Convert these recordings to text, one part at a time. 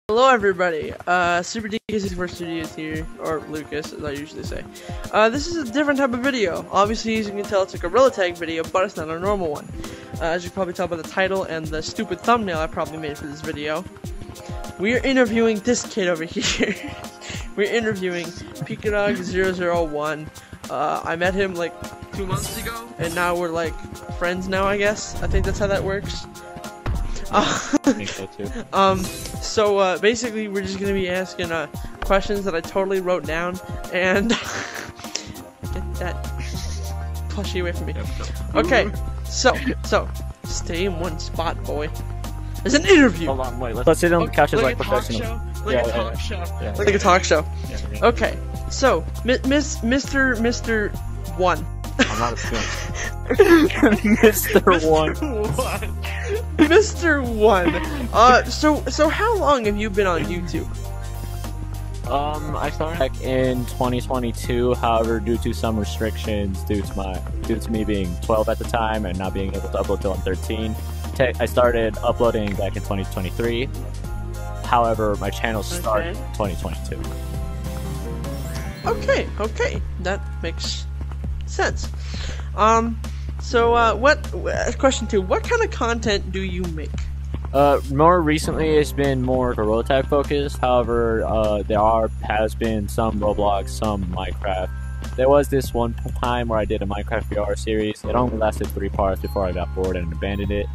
Hello everybody, SuperDK64Studios here, or Lucas as I usually say. This is a different type of video. Obviously, as you can tell, it's a Gorilla Tag video, but it's not a normal one. As you can probably tell by the title and the stupid thumbnail I probably made for this video, we are interviewing this kid over here. We're interviewing Pikadog001. I met him like 2 months ago, and now we're like friends now, I guess. I think that's how that works. I think so too. So basically we're just gonna be asking questions that I totally wrote down, and get that plushie away from me. Okay, so stay in one spot, boy. There's an interview. Hold on, wait. Let's sit on the couches like professionals. Like a talk show. Like a talk show. Yeah. Okay, so Mr. One. I'm not a student. Mr. One. Mr. One. So how long have you been on YouTube? I started back in 2022. However, due to some restrictions, due to me being 12 at the time and not being able to upload till I'm 13, I started uploading back in 2023. However, my channel started in 2022. Okay, that makes sense. Question 2, what kind of content do you make? More recently it's been more Gorilla Tag focused. However, there has been some Roblox, some Minecraft. There was this one time where I did a Minecraft VR series. It only lasted 3 parts before I got bored and abandoned it.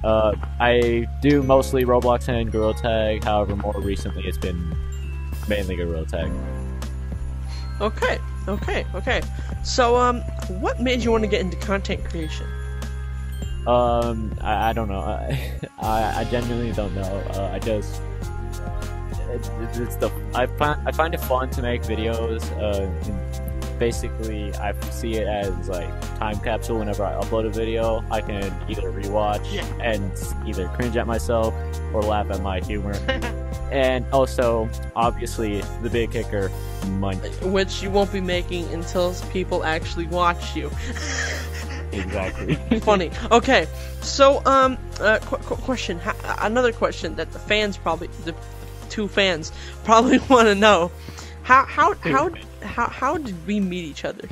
I do mostly Roblox and Gorilla Tag. However, more recently it's been mainly Gorilla Tag. Okay. So, what made you want to get into content creation? I don't know. I genuinely don't know. I find it fun to make videos. Basically, I see it as like time capsule. Whenever I upload a video, I can either rewatch and either cringe at myself or laugh at my humor. And also, obviously, the big kicker, money. Which you won't be making until people actually watch you. Exactly. Funny. Okay, so, question. Another question that the two fans probably want to know. How did we meet each other?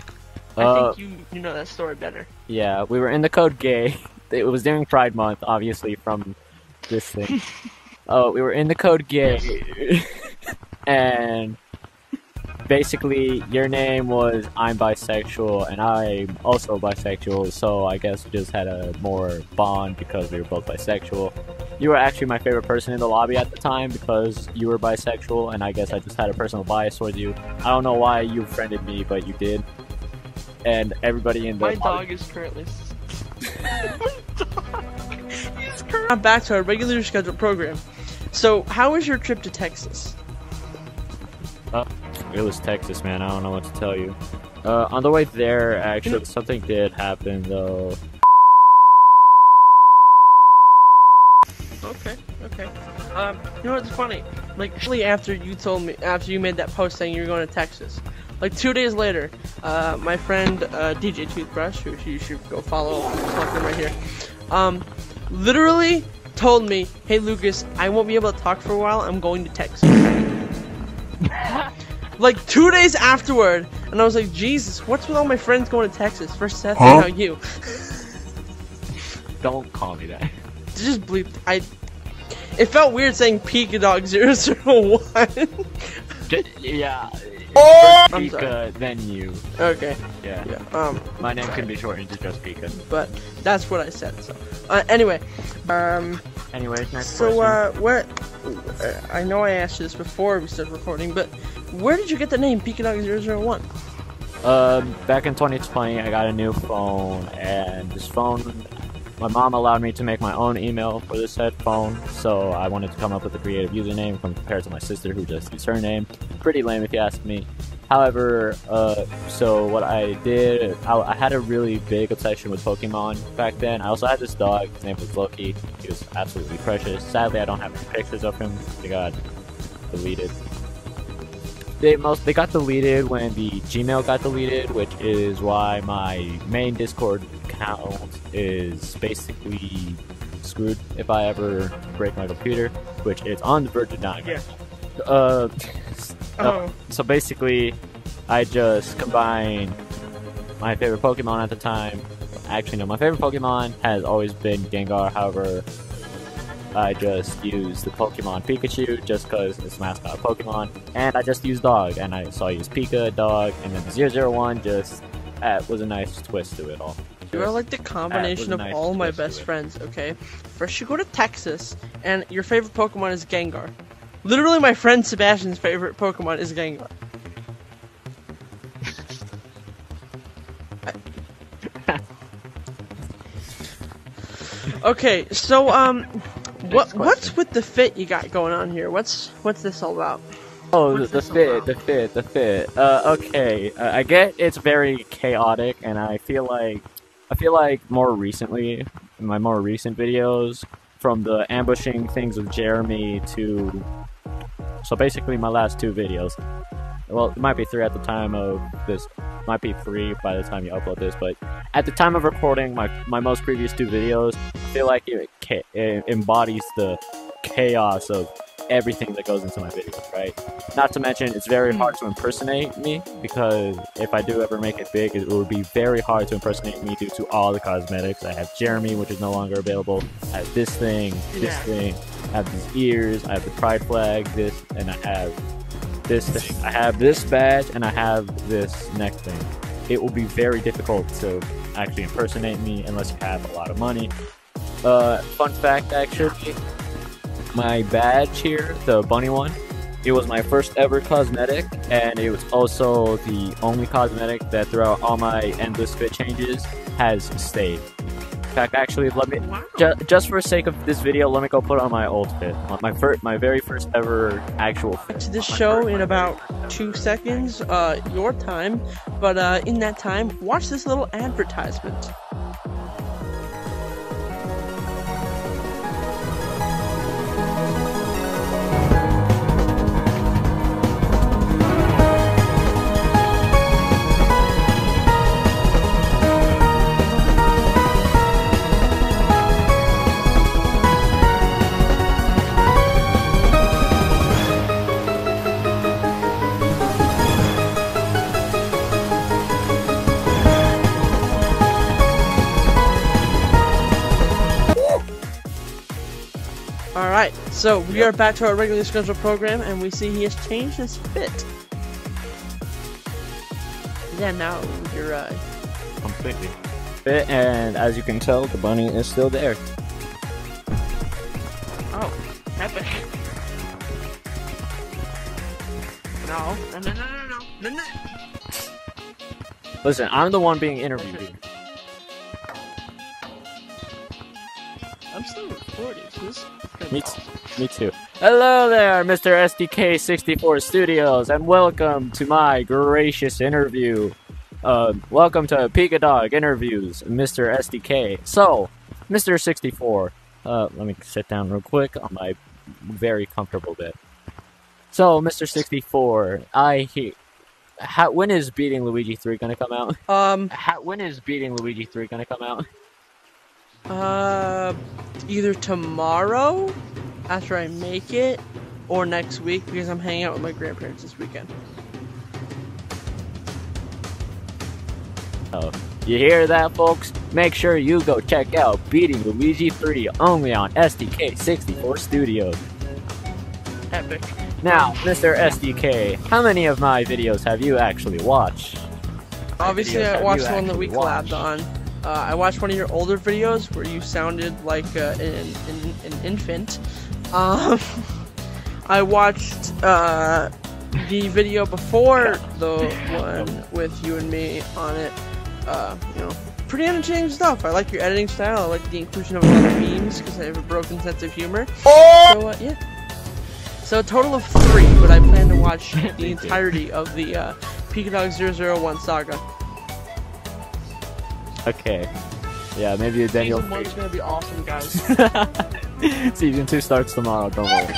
I think you know that story better. Yeah, we were in the code gay. It was during Pride Month, obviously, from this thing. We were in the code gay, and basically your name was I'm bisexual, and I'm also bisexual, so I guess we just had a more bond because we were both bisexual. You were actually my favorite person in the lobby at the time because you were bisexual, and I guess I just had a personal bias towards you. I don't know why you friended me, but you did. And everybody in the My dog is currently... Back to our regular scheduled program. So, how was your trip to Texas? It was Texas, man. I don't know what to tell you. On the way there, actually, something did happen, though. Okay. You know what's funny? Like, actually, after you made that post saying you were going to Texas, like 2 days later, my friend DJ Toothbrush, who you should go follow, him right here, literally told me, "Hey Lucas, I won't be able to talk for a while. I'm going to Texas." Like 2 days afterward, and I was like, Jesus, what's with all my friends going to Texas? First Seth, now you. Don't call me that. Just bleep. It felt weird saying Pikadog001. Yeah. Pika, then you. Okay. Yeah. My name can be shortened to just Pika. But that's what I said. So, anyway. Anyways, next question. So, what? I know I asked you this before we started recording, but where did you get the name Pikadog001? Back in 2020, I got a new phone, and this phone, my mom allowed me to make my own email for this said phone, so I wanted to come up with a creative username compared to my sister, who just used her name. Pretty lame if you ask me. However, so what I did, I had a really big obsession with Pokemon back then. I also had this dog, his name was Loki. He was absolutely precious. Sadly, I don't have any pictures of him. They got deleted. They got deleted when the Gmail got deleted, which is why my main Discord account is basically screwed if I ever break my computer, which it's on the verge of dying. Yeah. So basically, I just combine my favorite Pokemon at the time. Actually, no, my favorite Pokemon has always been Gengar. However, I just use the Pokemon Pikachu just because it's the mascot of Pokemon, and I just use Dog, and I use Pika, Dog, and then 001 just was a nice twist to it all. You are like the combination of all my best friends, okay? First you go to Texas, and your favorite Pokemon is Gengar. Literally my friend Sebastian's favorite Pokemon is Gengar. Okay, so what's with the fit you got going on here? What's this all about? Oh, the fit. Okay. I get it's very chaotic, and I feel like more recently, in my more recent videos, from the ambushing things with Jeremy to, so basically my last 2 videos. Well, it might be 3 at the time of this. Might be 3 by the time you upload this, but at the time of recording my most previous 2 videos, I feel like it embodies the chaos of everything that goes into my videos, right? Not to mention, it's very hard to impersonate me, because if I do ever make it big, it would be very hard to impersonate me due to all the cosmetics. I have Jeremy, which is no longer available. I have this thing, I have these ears, I have the pride flag, this, and I have this thing. I have this badge, and I have this neck thing. It will be very difficult to actually impersonate me unless you have a lot of money. Fun fact, actually, my badge here, the bunny one, it was my first ever cosmetic, and it was also the only cosmetic that throughout all my endless fit changes has stayed. In fact, actually, let me just for the sake of this video, let me go put on my old fit, my very first ever actual fit. To this show in about 2 seconds, your time, but in that time, watch this little advertisement. Alright, so we are back to our regularly scheduled program, and we see he has changed his fit. Yeah, now you're completely fit, and as you can tell, the bunny is still there. Oh, epic. No. Listen, I'm the one being interviewed. I'm still recording, so this Me too. Hello there, Mr. SuperDK64 Studios, and welcome to my gracious interview. Welcome to Pikadog Interviews, Mr. SDK. So, Mr. 64, let me sit down real quick on my very comfortable bed. So, Mr. 64, when is Beating Luigi 3 gonna come out? When is Beating Luigi 3 gonna come out? Either tomorrow, after I make it, or next week, because I'm hanging out with my grandparents this weekend. Oh, you hear that, folks? Make sure you go check out Beating Luigi 3 only on SuperDK64 Studios. Epic. Now, Mr. SDK, how many of my videos have you actually watched? Obviously, I watched the one that we collabed on. I watched one of your older videos where you sounded like an infant. I watched the video before the one with you and me on it. You know, pretty entertaining stuff. I like your editing style. I like the inclusion of a lot of memes because I have a broken sense of humor. So yeah. So a total of 3, but I plan to watch the entirety of the Pikadog001 saga. Okay. Yeah, maybe then you'll... Season 1's gonna be awesome, guys. Season 2 starts tomorrow, don't worry.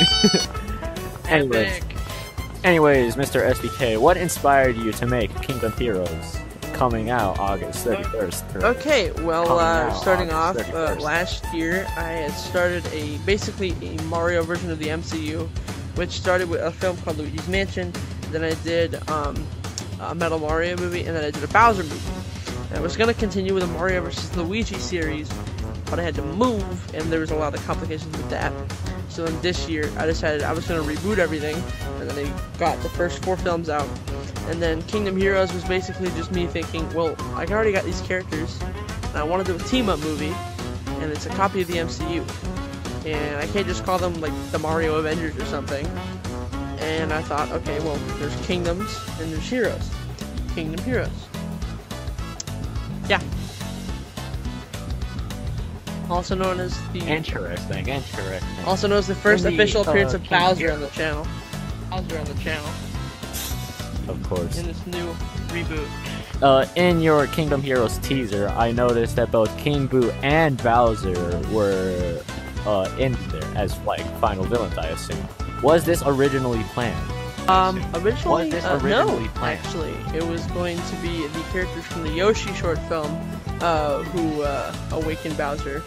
Anyways, Mr. SDK, what inspired you to make Kingdom Heroes? coming out August 31st. Okay, well, starting off, August 31st. last year I had started basically a Mario version of the MCU, which started with a film called Luigi's Mansion. Then I did a Metal Mario movie, and then I did a Bowser movie. And I was gonna continue with the Mario vs. Luigi series, but I had to move, and there was a lot of complications with that. So then this year, I decided I was gonna reboot everything, and then I got the first 4 films out. And then Kingdom Heroes was basically just me thinking, well, I already got these characters, and I want to do a team-up movie, and it's a copy of the MCU. And I can't just call them, like, the Mario Avengers or something. And I thought, okay, well, there's Kingdoms, and there's Heroes. Kingdom Heroes. Yeah. Also known as the... Interesting. Also known as the first official appearance of Bowser on the channel. Of course. In this new reboot. In your Kingdom Heroes teaser, I noticed that both King Boo and Bowser were in there as like final villains, I assume. Was this originally planned? Originally, no, planned? actually. It was going to be the characters from the Yoshi short film, who awakened Bowser.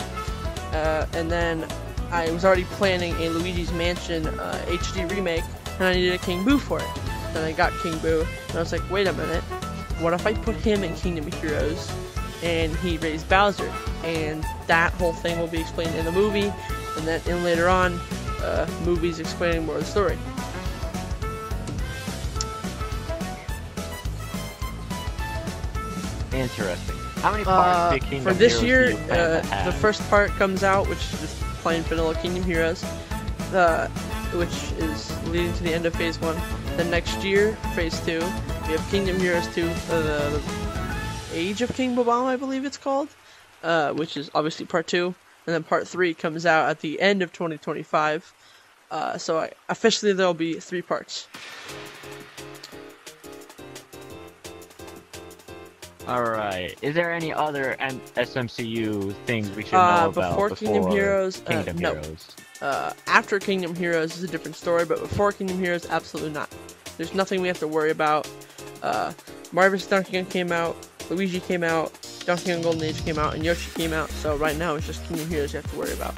And then I was already planning a Luigi's Mansion HD remake, and I needed a King Boo for it. Then I got King Boo, and I was like, wait a minute, what if I put him in Kingdom Heroes, and he raised Bowser? And that whole thing will be explained in the movie, and then later on, movies explaining more of the story. Interesting. How many parts did Kingdom for this Heroes year, do you plan to have? the first part comes out, which is just plain vanilla Kingdom Heroes, which is leading to the end of Phase 1. Then next year, Phase 2, we have Kingdom Heroes 2, the Age of King Bob-omb, I believe it's called, which is obviously Part 2. And then Part 3 comes out at the end of 2025. So officially there will be 3 parts. Alright, is there any other SMCU things we should know about before Kingdom Heroes? Kingdom no. Heroes? After Kingdom Heroes is a different story, but before Kingdom Heroes, absolutely not. There's nothing we have to worry about. Mario vs. Donkey Kong came out, Luigi came out, Donkey Kong Golden Age came out, and Yoshi came out, so right now it's just Kingdom Heroes you have to worry about.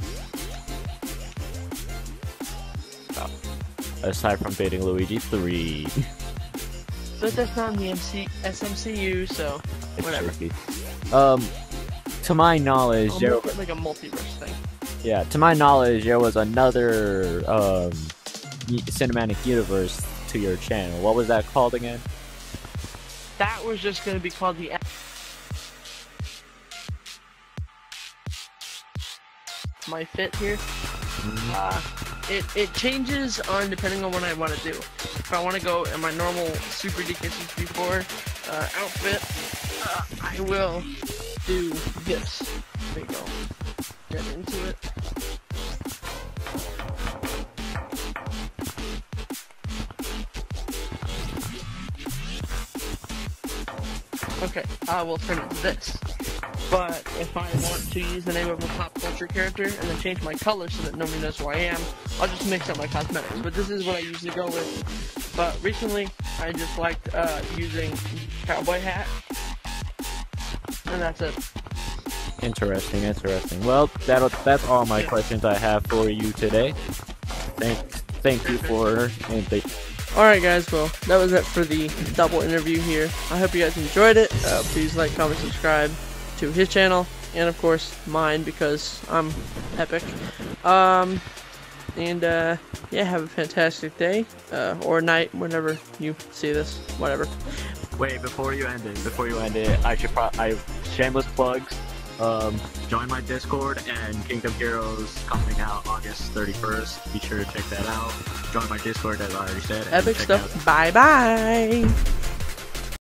Aside from beating Luigi 3. But that's not in the SMCU, so whatever. To my knowledge, I'll there make it like a multiverse thing. Yeah, to my knowledge, there was another cinematic universe to your channel. What was that called again? That was just going to be called the... My fit here. It changes on depending on what I want to do. If I want to go in my normal SuperDK64 outfit, I will do this. There we go. Get into it. Okay, I will turn it to this. But if I want to use the name of a pop culture character and then change my color so that nobody knows who I am, I'll just mix up my cosmetics. But this is what I usually go with. But recently, I just liked using cowboy hat. And that's it. Interesting. Well, that's all my questions I have for you today. Thank you for anything. Alright guys, well, that was it for the double interview here. I hope you guys enjoyed it. Please like, comment, subscribe to his channel, and of course mine, because I'm epic. Yeah, have a fantastic day, or night, whenever you see this, whatever. Wait, before you end it, I shameless plugs. Join my Discord, and Kingdom Heroes coming out August 31st. Be sure to check that out. Join my Discord, as I already said. Epic stuff. Bye bye.